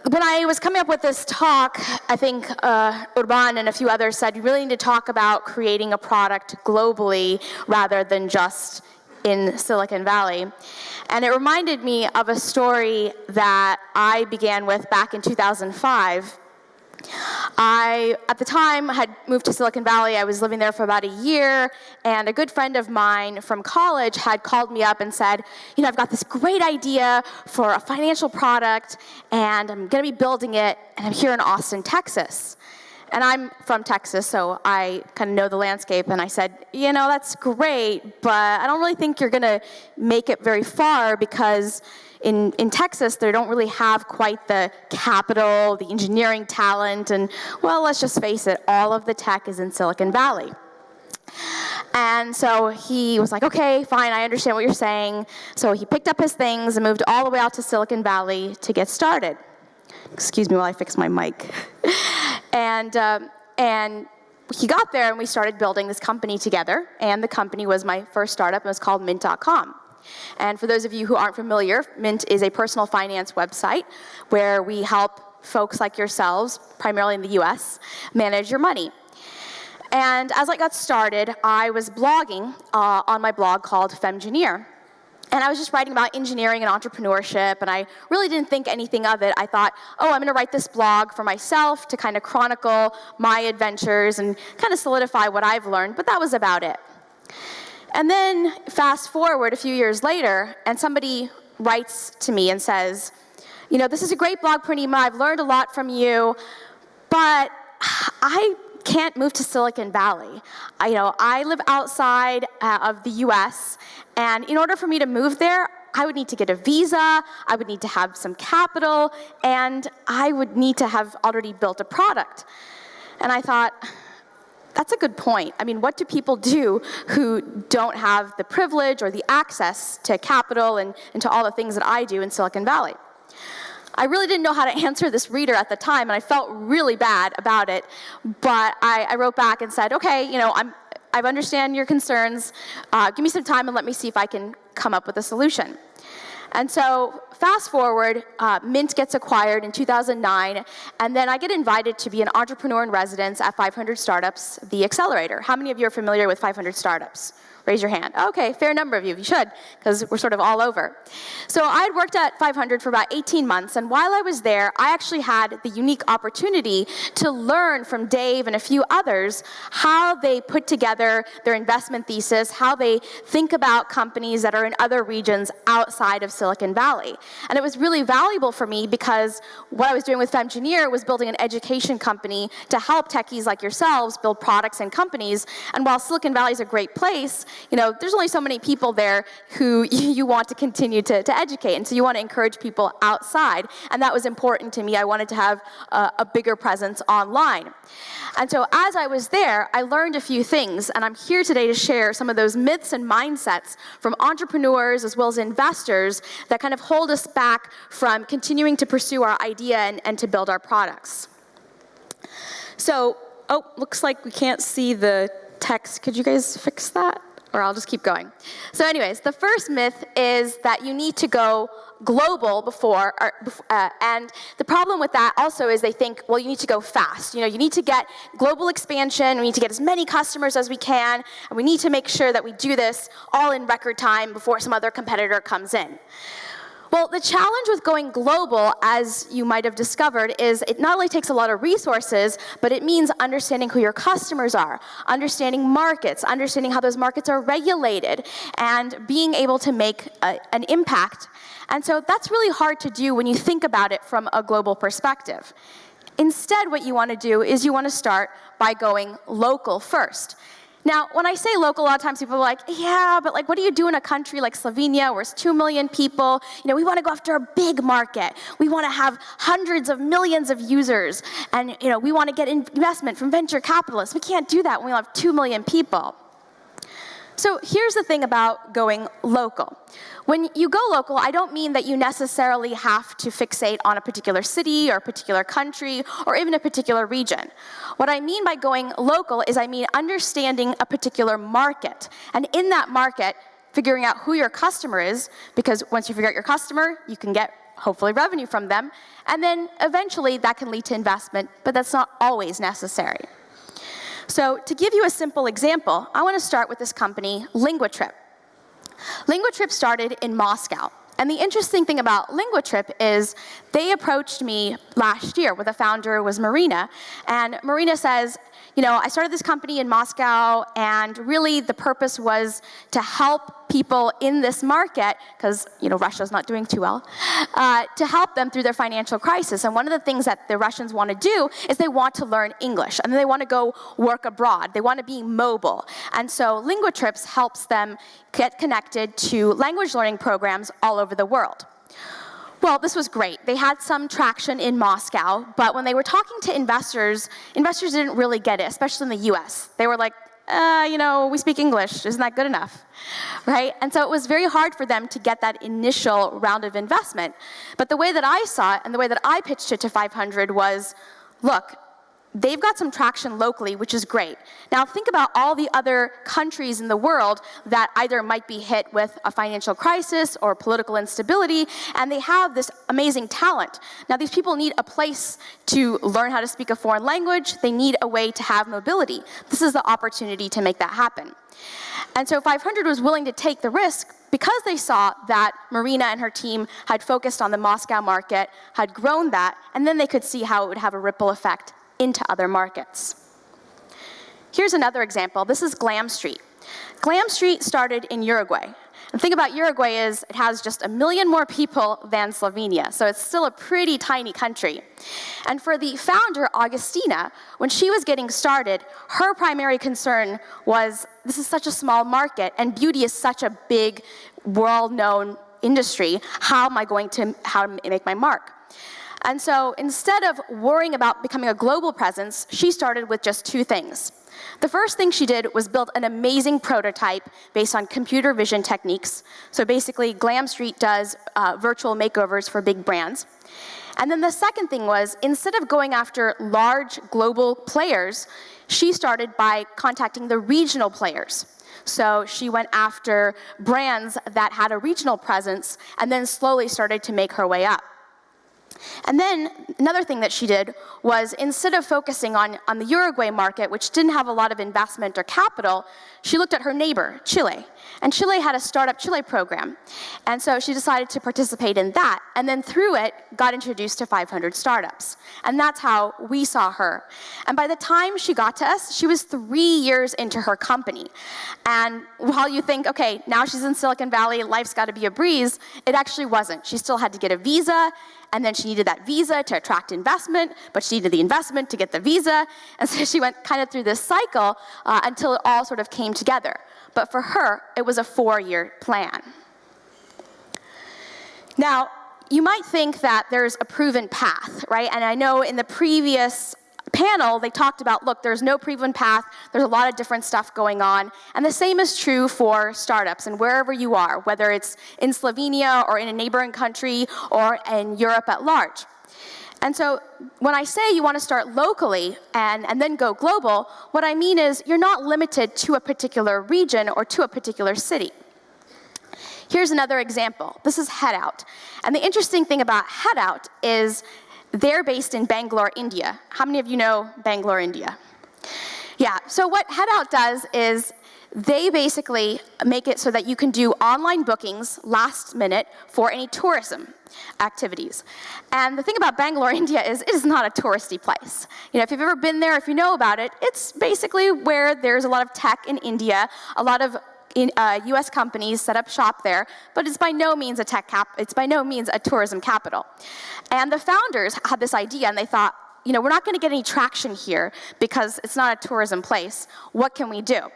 when I was coming up with this talk, I think Urban and a few others said you really need to talk about creating a product globally rather than just in Silicon Valley. And it reminded me of a story that I began with back in 2005. I, at the time, had moved to Silicon Valley. I was living there for about a year, and a good friend of mine from college had called me up and said, you know, I've got this great idea for a financial product, and I'm going to be building it, and I'm here in Austin, Texas. And I'm from Texas, so I kind of know the landscape, and I said, you know, that's great, but I don't really think you're going to make it very far because in Texas, they don't really have quite the capital, the engineering talent, and, well, let's just face it, all of the tech is in Silicon Valley. And so he was like, okay, fine, I understand what you're saying. So he picked up his things and moved all the way out to Silicon Valley to get started. Excuse me while I fix my mic. And he got there, and we started building this company together, and the company was my first startup. It was called Mint.com. And for those of you who aren't familiar, Mint is a personal finance website where we help folks like yourselves, primarily in the US, manage your money. And as I got started, I was blogging on my blog called Femgineer. And I was just writing about engineering and entrepreneurship, and I really didn't think anything of it. I thought, oh, I'm going to write this blog for myself to kind of chronicle my adventures and kind of solidify what I've learned, but that was about it. And then fast forward a few years later, and somebody writes to me and says, you know, this is a great blog, Poornima. I've learned a lot from you, but I can't move to Silicon Valley. I live outside of the US, and in order for me to move there, I would need to get a visa, I would need to have some capital, and I would need to have already built a product. And I thought, that's a good point. I mean, what do people do who don't have the privilege or the access to capital and to all the things that I do in Silicon Valley? I really didn't know how to answer this reader at the time, and I felt really bad about it. But I wrote back and said, okay, you know, I understand your concerns. Give me some time and let me see if I can come up with a solution. And so fast forward, Mint gets acquired in 2009, and then I get invited to be an entrepreneur in residence at 500 Startups, the accelerator. How many of you are familiar with 500 Startups? Raise your hand. Okay, fair number of you. You should, because we're sort of all over. So I had worked at 500 for about 18 months, and while I was there, I actually had the unique opportunity to learn from Dave and a few others how they put together their investment thesis, how they think about companies that are in other regions outside of Silicon Valley. And it was really valuable for me because what I was doing with Femgineer was building an education company to help techies like yourselves build products and companies. And while Silicon Valley is a great place, you know, there's only so many people there who you want to continue to educate, and so you want to encourage people outside, and that was important to me. I wanted to have a bigger presence online. And so as I was there, I learned a few things, and I'm here today to share some of those myths and mindsets from entrepreneurs as well as investors that kind of hold us back from continuing to pursue our idea and to build our products. So, looks like we can't see the text. Could you guys fix that? Or I'll just keep going. So anyways, the first myth is that you need to go global before, and the problem with that also is they think, well, you need to go fast. You know, you need to get global expansion, we need to get as many customers as we can, and we need to make sure that we do this all in record time before some other competitor comes in. Well, the challenge with going global, as you might have discovered, is it not only takes a lot of resources, but it means understanding who your customers are, understanding markets, understanding how those markets are regulated, and being able to make an impact. And so that's really hard to do when you think about it from a global perspective. Instead, what you want to do is you want to start by going local first. Now, when I say local, a lot of times people are like, yeah, but like, what do you do in a country like Slovenia where it's 2 million people? You know, we want to go after a big market. We want to have hundreds of millions of users. And, you know, we want to get investment from venture capitalists. We can't do that when we have 2 million people. So here's the thing about going local. When you go local, I don't mean that you necessarily have to fixate on a particular city or a particular country or even a particular region. What I mean by going local is I mean understanding a particular market. And in that market, figuring out who your customer is, because once you figure out your customer, you can get hopefully revenue from them, and then eventually that can lead to investment, but that's not always necessary. So to give you a simple example, I want to start with this company, linguaetrip. Linguaetrip started in Moscow. And the interesting thing about linguaetrip is they approached me last year, where the founder was Marina. And Marina says, you know, I started this company in Moscow, and really the purpose was to help people in this market, because, you know, Russia's not doing too well, to help them through their financial crisis. And one of the things that the Russians want to do is they want to learn English, and they want to go work abroad. They want to be mobile. And so linguaetrips helps them get connected to language learning programs all over the world. Well, this was great. They had some traction in Moscow, but when they were talking to investors, investors didn't really get it, especially in the US. They were like, you know, we speak English, isn't that good enough, right? And so it was very hard for them to get that initial round of investment. But the way that I saw it, and the way that I pitched it to 500 was, look, they've got some traction locally, which is great. Now think about all the other countries in the world that either might be hit with a financial crisis or political instability, and they have this amazing talent. Now these people need a place to learn how to speak a foreign language. They need a way to have mobility. This is the opportunity to make that happen. And so 500 was willing to take the risk because they saw that Marina and her team had focused on the Moscow market, had grown that, and then they could see how it would have a ripple effect into other markets. Here's another example. This is Glamstreet. Glamstreet started in Uruguay. The thing about Uruguay is it has just 1 million more people than Slovenia, so it's still a pretty tiny country. And for the founder, Augustina, when she was getting started, her primary concern was, this is such a small market, and beauty is such a big, world-known industry. How am I going to make my mark? And so instead of worrying about becoming a global presence, she started with just 2 things. The first thing she did was build an amazing prototype based on computer vision techniques. So basically, Glamstreet does virtual makeovers for big brands. And then the second thing was, instead of going after large global players, she started by contacting the regional players. So she went after brands that had a regional presence and then slowly started to make her way up. And then another thing that she did was, instead of focusing on the Uruguay market, which didn't have a lot of investment or capital, she looked at her neighbor, Chile. And Chile had a Startup Chile program. And so she decided to participate in that, and then through it, got introduced to 500 startups. And that's how we saw her. And by the time she got to us, she was 3 years into her company. And while you think, okay, now she's in Silicon Valley, life's got to be a breeze, it actually wasn't. She still had to get a visa, and then she needed that visa to attract investment, but she needed the investment to get the visa. And so she went kind of through this cycle until it all sort of came together. But for her, it was a 4-year plan. Now, you might think that there's a proven path, right? And I know in the previous panel, they talked about, look, there's no proven path, there's a lot of different stuff going on, and the same is true for startups, and wherever you are, whether it's in Slovenia or in a neighboring country or in Europe at large. And so when I say you want to start locally and then go global, what I mean is you're not limited to a particular region or to a particular city. Here's another example. This is Headout. And the interesting thing about Headout is they're based in Bangalore, India. How many of you know Bangalore, India? Yeah, so what Headout does is they basically make it so that you can do online bookings last minute for any tourism activities. And the thing about Bangalore, India is it is not a touristy place. You know, if you've ever been there, if you know about it, it's basically where there's a lot of tech in India, a lot of US companies set up shop there, but it's by no means it's by no means a tourism capital. And the founders had this idea, and they thought, you know, we're not going to get any traction here because it's not a tourism place. What can we do?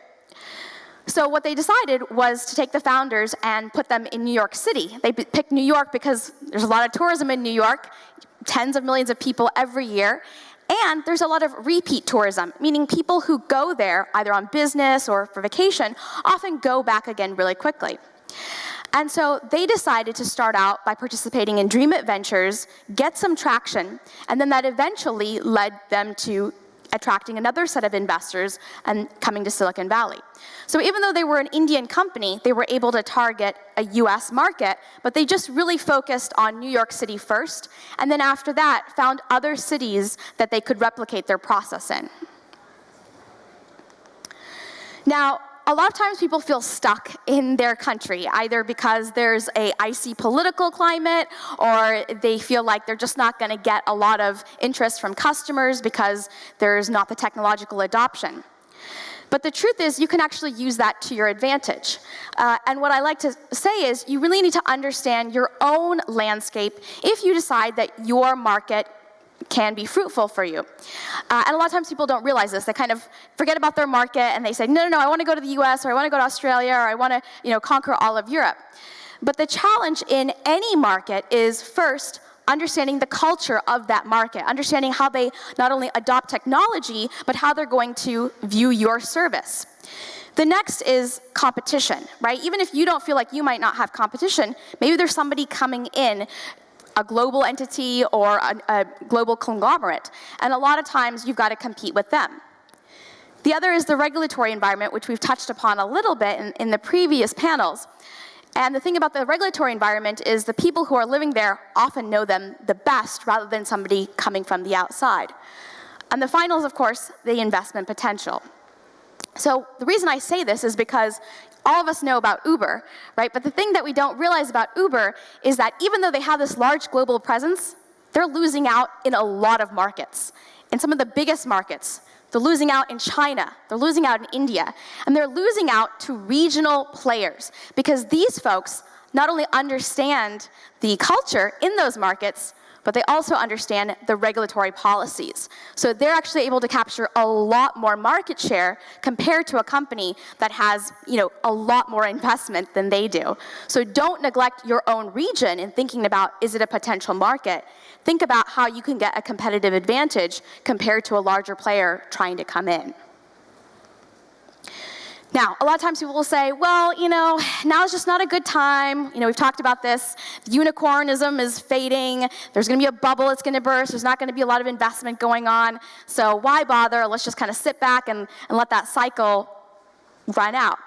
So what they decided was to take the founders and put them in New York City. They picked New York because there's a lot of tourism in New York, tens of millions of people every year, and there's a lot of repeat tourism, meaning people who go there either on business or for vacation often go back again really quickly. And so they decided to start out by participating in Dream It Ventures, get some traction, and then that eventually led them to attracting another set of investors and coming to Silicon Valley. So even though they were an Indian company, they were able to target a US market, but they just really focused on New York City first, and then after that, found other cities that they could replicate their process in. Now, a lot of times people feel stuck in their country, either because there's an icy political climate, or they feel like they're just not going to get a lot of interest from customers because there's not the technological adoption. But the truth is, you can actually use that to your advantage. And what I like to say is, you really need to understand your own landscape if you decide that your market can be fruitful for you. And a lot of times people don't realize this. They kind of forget about their market and they say, no, I want to go to the US, or I want to go to Australia, or I want to conquer all of Europe. But the challenge in any market is first understanding the culture of that market, understanding how they not only adopt technology, but how they're going to view your service. The next is competition, right? Even if you don't feel like you might not have competition, maybe there's somebody coming in, a global entity or a global conglomerate. And a lot of times you've got to compete with them. The other is the regulatory environment, which we've touched upon a little bit in the previous panels. And the thing about the regulatory environment is the people who are living there often know them the best rather than somebody coming from the outside. And the final is, of course, the investment potential. So the reason I say this is because all of us know about Uber, right? But the thing that we don't realize about Uber is that even though they have this large global presence, they're losing out in a lot of markets. In some of the biggest markets, they're losing out in China, they're losing out in India, and they're losing out to regional players because these folks not only understand the culture in those markets, but they also understand the regulatory policies. So they're actually able to capture a lot more market share compared to a company that has, a lot more investment than they do. So don't neglect your own region in thinking about, is it a potential market? Think about how you can get a competitive advantage compared to a larger player trying to come in. Now, a lot of times people will say, well, now is just not a good time. We've talked about this. Unicornism is fading. There's going to be a bubble that's going to burst. There's not going to be a lot of investment going on. So why bother? Let's just kind of sit back and let that cycle run out.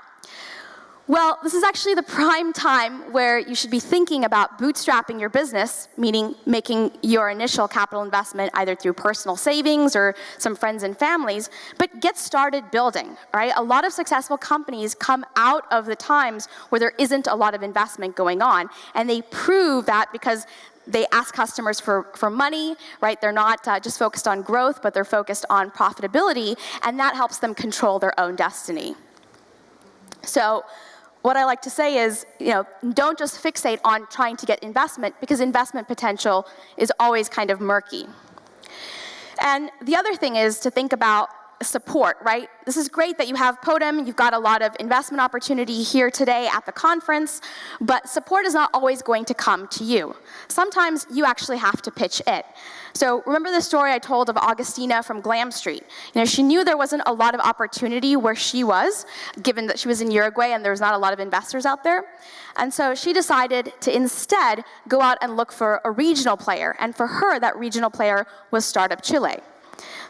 Well, this is actually the prime time where you should be thinking about bootstrapping your business, meaning making your initial capital investment either through personal savings or some friends and families, but get started building, right? A lot of successful companies come out of the times where there isn't a lot of investment going on, and they prove that because they ask customers for money, right? They're not just focused on growth, but they're focused on profitability, and that helps them control their own destiny. So what I like to say is, don't just fixate on trying to get investment, because investment potential is always kind of murky. And the other thing is to think about support, right? This is great that you have PODIM, you've got a lot of investment opportunity here today at the conference, but support is not always going to come to you. Sometimes you actually have to pitch it. So remember the story I told of Augustina from Glamstreet. She knew there wasn't a lot of opportunity where she was, given that she was in Uruguay and there was not a lot of investors out there. And so she decided to instead go out and look for a regional player. And for her, that regional player was Startup Chile.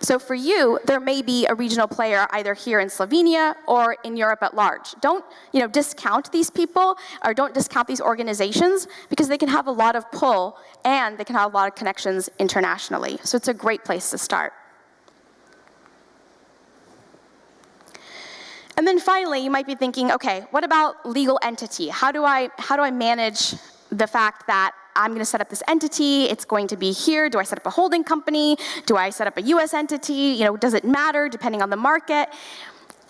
So for you, there may be a regional player either here in Slovenia or in Europe at large. Don't discount these people, or don't discount these organizations, because they can have a lot of pull and they can have a lot of connections internationally. So it's a great place to start. And then finally, you might be thinking, okay, what about legal entity? How do I manage the fact that I'm going to set up this entity, it's going to be here, do I set up a holding company, do I set up a US entity, does it matter depending on the market?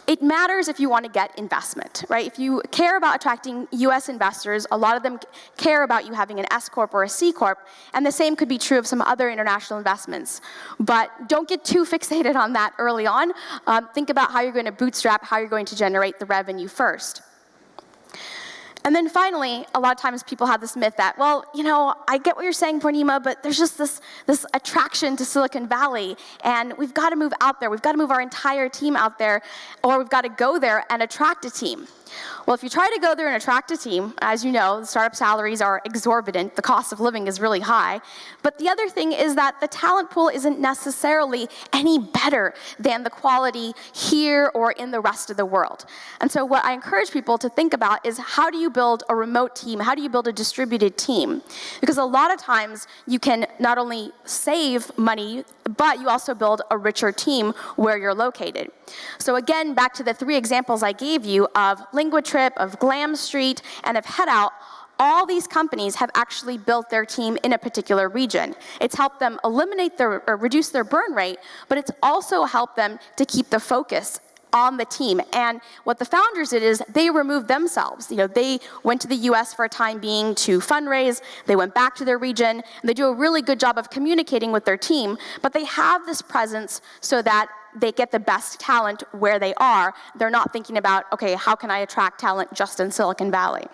It matters if you want to get investment, right? If you care about attracting US investors, a lot of them care about you having an S Corp or a C Corp, and the same could be true of some other international investments. But don't get too fixated on that early on. Think about how you're going to bootstrap, how you're going to generate the revenue first. And then finally, a lot of times people have this myth that, well, I get what you're saying, Poornima, but there's just this attraction to Silicon Valley, and we've got to move out there. We've got to move our entire team out there, or we've got to go there and attract a team. Well, if you try to go there and attract a team, as you know, the startup salaries are exorbitant, the cost of living is really high, but the other thing is that the talent pool isn't necessarily any better than the quality here or in the rest of the world. And so what I encourage people to think about is, how do you build a remote team? How do you build a distributed team? Because a lot of times you can not only save money, but you also build a richer team where you're located. So again, back to the 3 examples I gave you of linguaetrip, of glamstreet, and of headout, all these companies have actually built their team in a particular region. It's helped them eliminate or reduce their burn rate, but it's also helped them to keep the focus on the team. And what the founders did is they removed themselves. They went to the US for a time being to fundraise, they went back to their region, and they do a really good job of communicating with their team, but they have this presence so that they get the best talent where they are. They're not thinking about, okay, how can I attract talent just in Silicon Valley?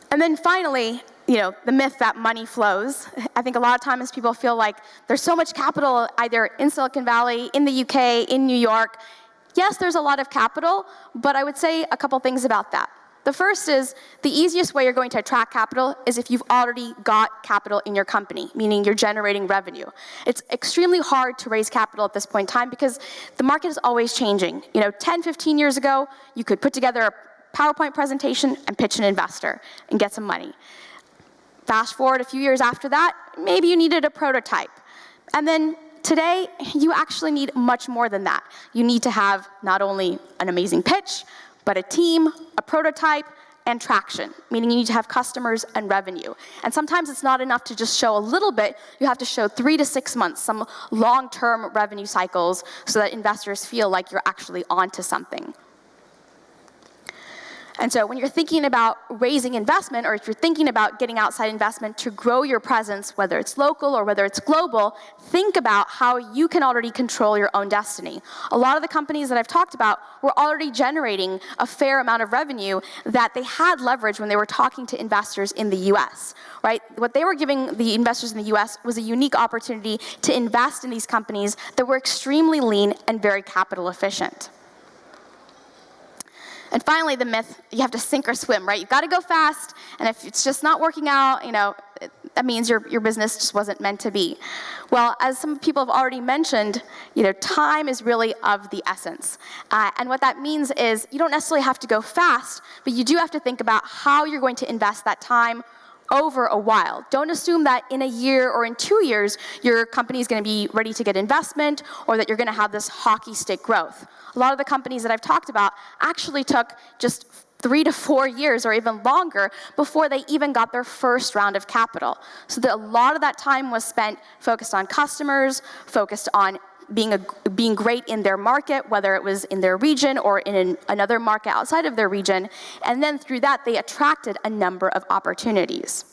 And then finally, the myth that money flows. I think a lot of times people feel like there's so much capital either in Silicon Valley, in the UK, in New York. Yes, there's a lot of capital, but I would say a couple things about that. The first is, the easiest way you're going to attract capital is if you've already got capital in your company, meaning you're generating revenue. It's extremely hard to raise capital at this point in time because the market is always changing. 10, 15 years ago, you could put together a PowerPoint presentation and pitch an investor and get some money. Fast forward a few years after that, maybe you needed a prototype. And then today, you actually need much more than that. You need to have not only an amazing pitch, but a team, a prototype, and traction, meaning you need to have customers and revenue. And sometimes it's not enough to just show a little bit, you have to show 3 to 6 months, some long-term revenue cycles, so that investors feel like you're actually onto something. And so when you're thinking about raising investment, or if you're thinking about getting outside investment to grow your presence, whether it's local or whether it's global, think about how you can already control your own destiny. A lot of the companies that I've talked about were already generating a fair amount of revenue that they had leverage when they were talking to investors in the US, right? What they were giving the investors in the US was a unique opportunity to invest in these companies that were extremely lean and very capital efficient. And finally, the myth, you have to sink or swim, right? You've got to go fast, and if it's just not working out, that means your business just wasn't meant to be. Well, as some people have already mentioned, time is really of the essence. And what that means is you don't necessarily have to go fast, but you do have to think about how you're going to invest that time over a while. Don't assume that in a year or in 2 years, your company is going to be ready to get investment, or that you're going to have this hockey stick growth. A lot of the companies that I've talked about actually took just 3 to 4 years or even longer before they even got their first round of capital. So that a lot of that time was spent focused on customers, focused on being great in their market, whether it was in their region or in another market outside of their region, and then through that they attracted a number of opportunities.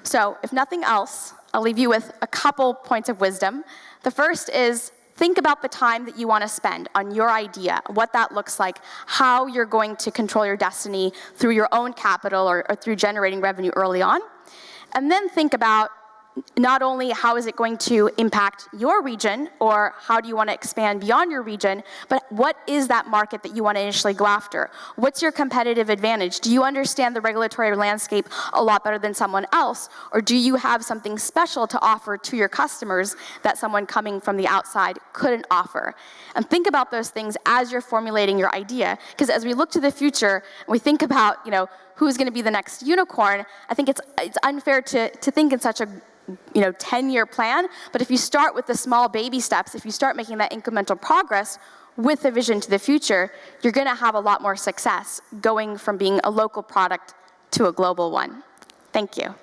So if nothing else, I'll leave you with a couple points of wisdom. The first is, think about the time that you want to spend on your idea, what that looks like, how you're going to control your destiny through your own capital or through generating revenue early on. And then think about not only how is it going to impact your region, or how do you want to expand beyond your region, but what is that market that you want to initially go after? What's your competitive advantage? Do you understand the regulatory landscape a lot better than someone else? Or do you have something special to offer to your customers that someone coming from the outside couldn't offer? And think about those things as you're formulating your idea, because as we look to the future, and we think about, who's going to be the next unicorn, I think it's unfair to think in such a 10-year plan, but if you start with the small baby steps, if you start making that incremental progress with a vision to the future, you're going to have a lot more success going from being a local product to a global one. Thank you.